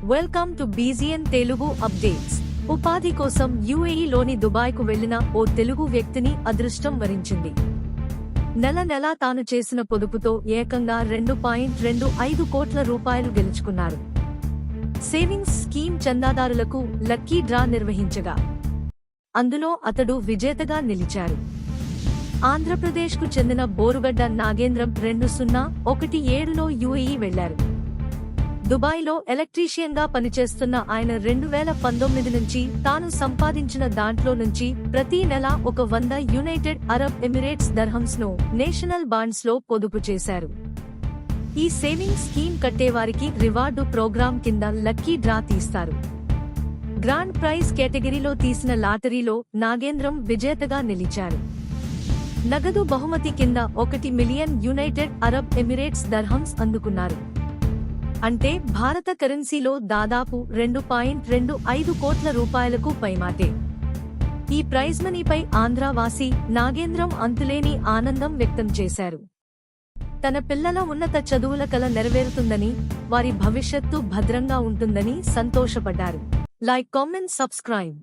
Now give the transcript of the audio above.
Welcome to బీజీఎన్ Telugu updates. ఉపాధి కోసం యూఏఈలోని దుబాయ్కు వెళ్లిన ఓ తెలుగు వ్యక్తిని అదృష్టం వరించింది. నెలా తాను చేసిన పొదుపుతో ఏకంగా 2.25 కోట్ల రూపాయలు గెలుచుకున్నారు. సేవింగ్స్ స్కీమ్ చందాదారులకు లక్కీ డ్రా నిర్వహించగా అందులో అతడు విజేతగా నిలిచారు. ఆంధ్రప్రదేశ్కు చెందిన బోరుగడ్డ నాగేంద్రం 2017లో యూఏఈ వెళ్లారు. దుబాయ్లో ఎలక్ట్రీషియన్గా పనిచేస్తున్న ఆయన 2019 నుంచి తాను సంపాదించిన దాంట్లో నుంచి ప్రతి నెల 100 యునైటెడ్ అరబ్ ఎమిరేట్స్ దర్హమ్స్ను నేషనల్ బాండ్స్లో పొదుపు చేశారు. ఈ సేవింగ్ స్కీమ్ కట్టేవారికి రివార్డు ప్రోగ్రాం కింద లక్కీ డ్రా తీస్తారు. గ్రాండ్ ప్రైజ్ కేటగిరీలో తీసిన లాటరీలో నాగేంద్రం విజేతగా నిలిచారు. నగదు బహుమతి కింద 1 మిలియన్ యునైటెడ్ అరబ్ ఎమిరేట్స్ దర్హమ్స్ అందుకున్నారు. అంటే భారత కరెన్సీలో దాదాపు 2.25 కోట్ల రూపాయలకు పైమాటే. ఈ ప్రైజ్ మనీపై ఆంధ్రావాసి నాగేంద్రం అంతులేని ఆనందం వ్యక్తం చేశారు. తన పిల్లల ఉన్నత చదువుల కల నెరవేరుతుందని, వారి భవిష్యత్తు భద్రంగా ఉంటుందని సంతోషపడ్డారు. Like, comment, subscribe.